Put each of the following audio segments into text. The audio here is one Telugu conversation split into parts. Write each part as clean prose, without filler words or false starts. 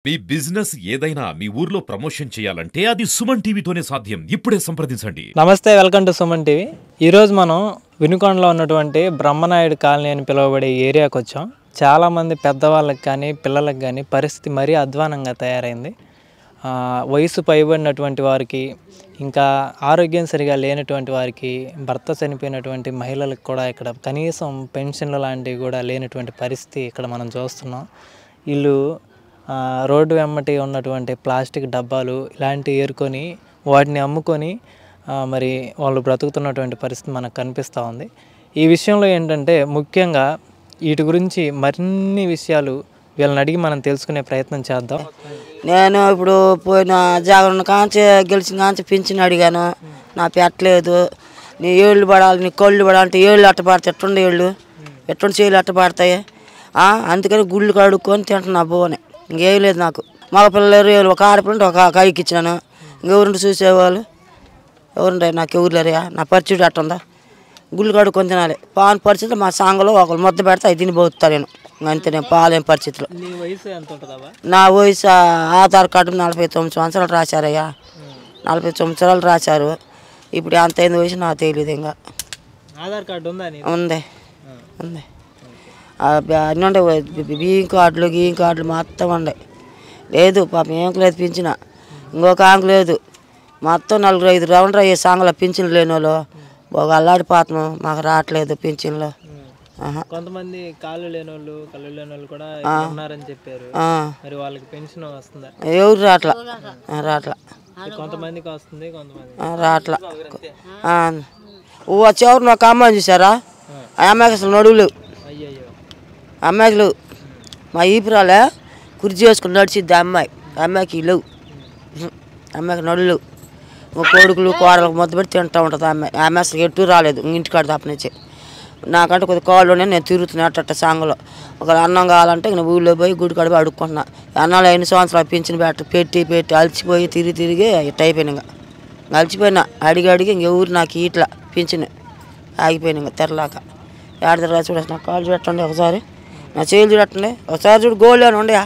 మీ బిజినెస్ ఏదైనా మీ ఊర్లో ప్రమోషన్ చేయాలంటే అది సుమన్ టీవీతోనే సాధ్యం. ఇప్పుడే సంప్రదించండి. నమస్తే, వెల్కమ్ టు సుమన్ టీవీ. ఈరోజు మనం వినుకొండలో ఉన్నటువంటి బ్రహ్మనాయుడు కాలనీ అని పిలువబడే ఏరియాకి వచ్చాం. చాలామంది పెద్దవాళ్ళకి కానీ పిల్లలకు కానీ పరిస్థితి మరీ అధ్వానంగా తయారైంది. వయసు పైబడినటువంటి వారికి, ఇంకా ఆరోగ్యం సరిగా లేనటువంటి వారికి, భర్త చనిపోయినటువంటి మహిళలకు కూడా ఇక్కడ కనీసం పెన్షన్లు లాంటివి కూడా లేనటువంటి పరిస్థితి ఇక్కడ మనం చూస్తున్నాం. వీళ్ళు రోడ్డు వెమ్మటి ఉన్నటువంటి ప్లాస్టిక్ డబ్బాలు ఇలాంటివి ఏరుకొని వాటిని అమ్ముకొని మరి వాళ్ళు బ్రతుకుతున్నటువంటి పరిస్థితి మనకు కనిపిస్తూ ఉంది. ఈ విషయంలో ఏంటంటే ముఖ్యంగా వీటి గురించి మరిన్ని విషయాలు వీళ్ళని అడిగి మనం తెలుసుకునే ప్రయత్నం చేద్దాం. నేను ఇప్పుడు పోయిన జాగరణ కాంచి గెలిచిన కాంచి పింఛన్ అడిగాను, నా పెట్టలేదు. నీ ఏళ్ళు పడాలి, నీ కళ్ళు పడాలంటే ఏళ్ళు అట్ట పడతాయి, ఎట్టుండే ఏళ్ళు ఎట్టుండి చేయలు అట్ట పడతాయి. అందుకని గుళ్ళు కడుక్కొని తింటున్నా బోనే, ఇంకేం లేదు నాకు. మగ పిల్లలు ఒక ఆడపిల్లంటే ఒక కైకి ఇచ్చినాను. ఇంకెవరుండి చూసేవాళ్ళు ఎవరుండే, నాకు ఎవరు లేరయా. నా పరిస్థితి అట్టుందా, గుళ్ళు కడుక్కొని తినాలి. పాను పరిస్థితులు మా సాంగలో ఒకళ్ళు ముద్ద పెడితే అది తిని పోతాను నేను, అంతే. నేను పాలేని పరిస్థితులు. నా వయసు ఆధార్ కార్డు 49 సంవత్సరాలు రాశారయ్యా, 49 సంవత్సరాలు రాశారు. ఇప్పుడు అంత అయింది వయసు నాకు తెలియదు. ఇంకా ఆధార్ కార్డు ఉంది ఉంది అన్నీ ఉండే, బియ్యం కార్డులు మొత్తం ఉండే. లేదు పాపం ఏం లేదు పింఛన, ఇంకొక ఆంకు లేదు. మొత్తం 4-5 రౌండ్లు అయ్యే సాంగలో పింఛన్లు లేని వాళ్ళు ఒక అల్లాడిపోతున్నాం, మాకు రావట్లేదు పింఛన్లు. కొంతమంది కాళ్ళు లేని వాళ్ళు, కళ్ళు లేని వాళ్ళు కూడా ఉన్నారని చెప్పారు. మరి వాళ్ళకి పెన్షన్ వస్తుందా? ఎవరు రావట్లా కొంతమందికి వస్తుంది, కొంతమంది రావట్లా. వచ్చేవారు ఒక అమ్మాయిని చూసారా, ఆ అమ్మాయికి అసలు నడువులు, అమ్మాయికి లేవు. మా ఈపురాలే కుర్చీ చేసుకుని నడిచిద్ది అమ్మాయికి లేవు, అమ్మాయికి నడులు. కొడుకులు కోడలకు మొద్దు పెట్టి తింటూ ఉంటుంది అమ్మాయి అసలు ఎటు రాలేదు ఇంటికాడ తప్పనిచ్చి. నాకంటే కొద్ది కాళ్ళు ఉన్నాయి, నేను తిరుగుతున్నా అట్ట సాంగలో. ఒక అన్నం కావాలంటే ఇంక ఊళ్ళో పోయి గుడి కాడ పోయి అడుక్కుంటున్నా. అన్నాలు 5 సంవత్సరాలు పింఛన్ పెట్టి అలసిపోయి తిరిగి ఇట్ట అయిపోయినా. ఇంకా అలసిపోయినా అడిగి ఇంకెవరు నాకు ఇట్లా పింఛన్ ఆగిపోయినా. ఇంకా తెరలాక ఏడ తిరగా చూడ, నా కాళ్ళు చూడటండి ఒకసారి, నా చేతులు చూడటండి ఒకసారి, చూడు గోల్డ్ అని ఉండయా.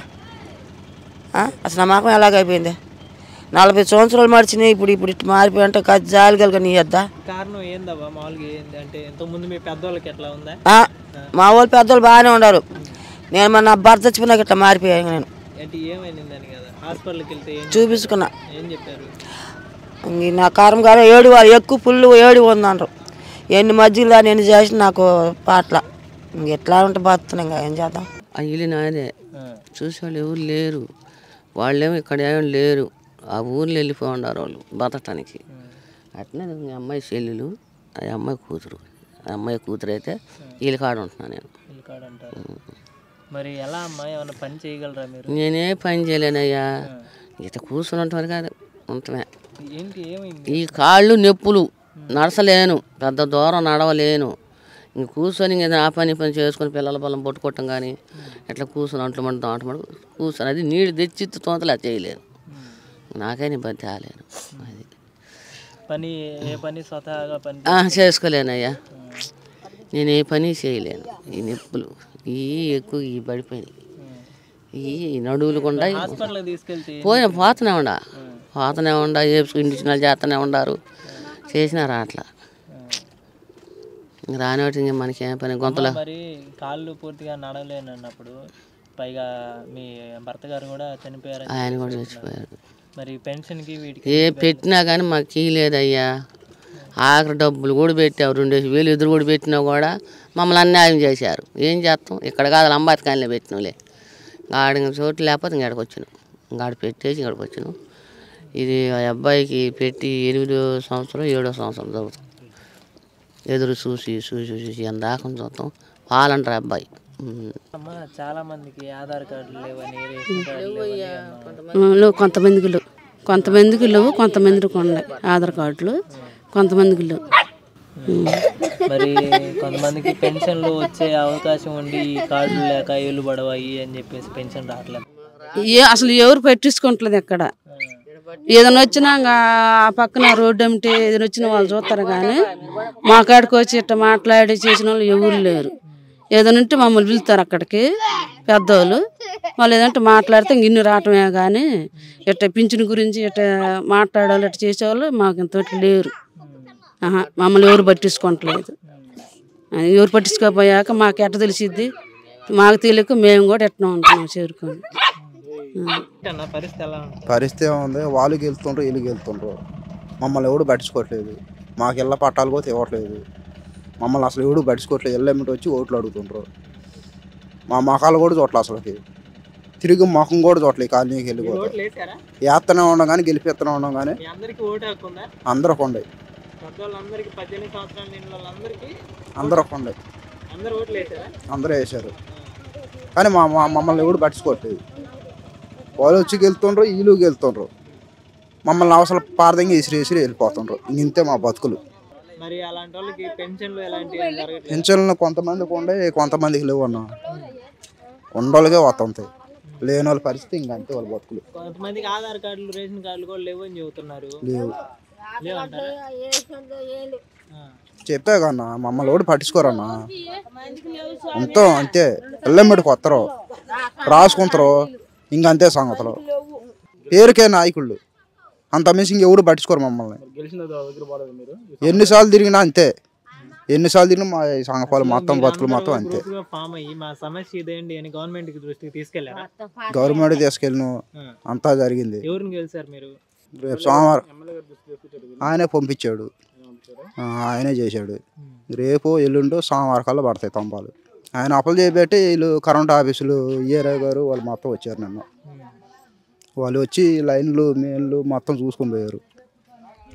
అసలు నా మాకం ఎలాగైపోయింది. 40 సంవత్సరాలు మడిచినాయి, ఇప్పుడు ఇట్లా మారిపోయి అంటే జాలిగలుగా నీ వద్దా. కారణం ఏందబ్బా మామూలుగా ఏంటంటే ఇంతకుముందు మీ పెద్దవాళ్ళకి ఎట్లా ఉందా? మా వాళ్ళు పెద్దవాళ్ళు బాగానే ఉన్నారు. నేను మన నా భర్త చచ్చిపోయినాక ఇట్లా మారిపోయాను. నేను చూపించుకున్నా, ఏం చెప్పారు? నా కారం గారు 7 ఎక్కువ పుల్లు 7 ఉందంటారు. ఎన్ని మధ్యలో దాన్ని ఎన్ని చేసి నాకు పాటల ఎట్లా ఉంటే బతున్నా. ఇంకా ఏం చేద్దాం. ఇల్లు నాదే, చూసేవాళ్ళు ఎవరు లేరు. వాళ్ళేమో ఇక్కడ ఏమో లేరు, ఆ ఊర్లో వెళ్ళిపోయి ఉన్నారు వాళ్ళు బతకటానికి. అట్లనే అమ్మాయి చెల్లెలు, ఆ అమ్మాయి కూతురు. ఆ అమ్మాయి కూతురు అయితే వీళ్ళ కాడ ఉంటున్నాను నేను. మరి ఎలా అమ్మా, ఏమైనా పని చేయగలరా మీరు? నేనే పని చేయలేనయ్యా, ఇట్లా కూర్చొని ఉంటాను కాదు ఉంటున్నా. ఈ కాళ్ళు నొప్పులు, నడసలేను, పెద్ద దూరం నడవలేను. ఇంక కూర్చొని ఇంక ఆ పని చేసుకొని పిల్లల పొలం పట్టుకోవటం కానీ ఎట్లా కూర్చొని అంట్లు కూర్చొని అది నీళ్ళు తెచ్చి తోతలా చేయలేను. నాకైనా ఇబ్బంది తేలేను. అది పని ఏ పని స్వతహాగా పని చేసుకోలేనయ్యా, నేను ఏ పని చేయలేను. ఈ నొప్పులు ఎక్కువ పడిపోయినాయి, ఈ నడువులు కూడా పోతూనే ఉండా ఇండిషనల్ చేస్తూనే ఉండారు. చేసినారా అట్లా రానివాటి ఇంకా మనకి ఏం పని. గొంతలో మరి కాళ్ళు పూర్తిగా నడవలేను అన్నప్పుడు పైగా మీ భర్త గారు కూడా చనిపోయారు, ఆయన కూడా చచ్చిపోయారు. మరి పెన్షన్కి వీటికి ఏ పెట్టినా కానీ మాకు లేదయ్యా. ఆఖరి డబ్బులు కూడా పెట్టావు, 2000 ఎదురు కూడా పెట్టినా కూడా మమ్మల్ని అన్యాయం చేశారు. ఏం చేస్తాం, ఇక్కడ కాదు అంబాతికాయలే పెట్టినాంలే. ఆడ చోటు లేకపోతే ఇంకాడికి వచ్చినాం, ఇంకాడ పెట్టేసి ఇక్కడికి వచ్చినాం. ఇది ఆ అబ్బాయికి పెట్టి 8వ సంవత్సరం 7వ సంవత్సరం చదువుతాం. ఎదురు చూసి ఎందాకం చూస్తాం. పాలంటారు అబ్బాయి. చాలా మందికి ఆధార్ కార్డులు లేవని, కొంతమందికి లేవు, కొంతమందికి ఉన్నాయి ఆధార్ కార్డులు, కొంతమందికి లేవు. మరి కొంతమందికి పెన్షన్లు వచ్చే అవకాశం ఉండి ఈ కార్డులు లేక ఏళ్ళు పడవాయి అని చెప్పేసి పెన్షన్ రావట్లేదు. అసలు ఎవరు పెట్టించుకోవట్లేదు. ఎక్కడ ఏదైనా వచ్చినా ఆ పక్కన రోడ్డు అమ్మితే ఏదైనా వచ్చినా వాళ్ళు చూస్తారు. కానీ మా కాడికి వచ్చి ఇట్లా మాట్లాడి చేసిన వాళ్ళు ఎవరు లేరు. ఏదైనా ఉంటే మమ్మల్ని పిలుస్తారు అక్కడికి, పెద్దోళ్ళు. వాళ్ళు ఏదంటే మాట్లాడితే ఇంక ఇన్ని రావటమే కానీ ఇట్ట పింఛన్ గురించి ఇట్ట మాట్లాడేవాళ్ళు ఇట్ట చేసేవాళ్ళు మాకు ఇంతవరకు లేరు. మమ్మల్ని ఎవరు పట్టించుకోవట్లేదు. ఎవరు పట్టించుకోపోయాక మాకు ఎట్ట తెలిసిద్ది, మాకు తెలియక మేము కూడా ఎట్లా ఉంటున్నాం చేరుకొని. పరిస్థితి ఏముంది, వాళ్ళు గెలుతుండ్రు వీళ్ళు గెలుతుండ్రు, మమ్మల్ని ఎవడు పట్టించుకోవట్లేదు. మాకు ఇళ్ళ పట్టాలు కూడా ఇవ్వట్లేదు. మమ్మల్ని అసలు ఎవడు పట్టించుకోవట్లేదు. ఎల్లెమ్మటి వచ్చి ఓట్లు అడుగుతుండ్రు. మా మొఖాలు కూడా చూడలే, అసలుకి తిరిగి మొఖం కూడా చూడలేదు. కాలనీకి వెళ్ళిపోతారు. వేస్తూనే ఉన్నాం కానీ గెలిపిస్తూనే ఉన్నాం కానీ అందరూ కొండే అందరూ కొండే అందరూ వేసారు కానీ మమ్మల్ని ఎవడు పట్టించుకోవట్లేదు. వాళ్ళు వచ్చి గెలుతుండ్రు వీళ్ళు గెలుతుండ్రు, మమ్మల్ని అవసరం పారదంగా ఇసిరి వెళ్ళిపోతుండ్రు. ఇంతే మా బతుకులు. పెన్షన్లు కొంతమందికి ఉండే కొంతమందికి లేవు అన్న. ఉండోళ్ళకే వస్తుంటాయి, లేని వాళ్ళ పరిస్థితి ఇంకంతే వాళ్ళ బతుకులు. ఆధార్ కార్డులు రేషన్ కార్డులు కూడా లేవు అని చెబుతున్నారు. లేవు చెప్పా కన్నా, మమ్మల్ని కూడా పట్టించుకోరన్నా. అంతా అంతే, ఎల్లెమ్మడికి వస్తారు రాసుకుంటారు, ఇంకంతే సంగతులు. పేరుకే నాయకుళ్ళు, అంత మించి ఇంకెవరు పట్టించుకోరు మమ్మల్ని. ఎన్నిసార్లు తిరిగినా అంతే, ఎన్నిసార్లు తిరిగినా మా సంగపాలు మొత్తం బతుకులు మొత్తం అంతే. గవర్నమెంట్ తీసుకెళ్ళను అంతా జరిగింది. రేపు సోమవారం ఆయనే పంపించాడు, ఆయనే చేశాడు. రేపు ఎల్లుండో సోమవారం కల్లా పడతాయి తంబాలు. ఆయన అప్పులు చేయబెట్టి వీళ్ళు కరెంట్ ఆఫీసులు ఈఆర్ఐ గారు వాళ్ళు మొత్తం వచ్చారు. నిన్న వాళ్ళు వచ్చి లైన్లు మెయిన్లు మొత్తం చూసుకొని పోయారు.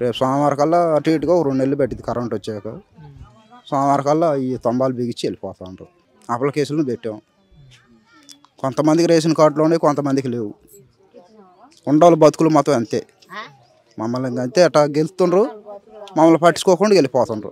రేపు సోమవారం కల్లా అటు ఇటుగా 2 నెలలు పెట్టింది కరెంట్ వచ్చాక. సోమవారం కల్లా ఈ తంబాలు బిగించి వెళ్ళిపోతా ఉంటారు. అప్లికేషన్లు పెట్టాం. కొంతమందికి రేషన్ కార్డులు ఉన్నాయి, కొంతమందికి లేవు. ఉండాలి బతుకులు మొత్తం అంతే. మమ్మల్ని అంతే అట్లా గెలుతుండ్రు, మమ్మల్ని పట్టించుకోకుండా వెళ్ళిపోతుండ్రు.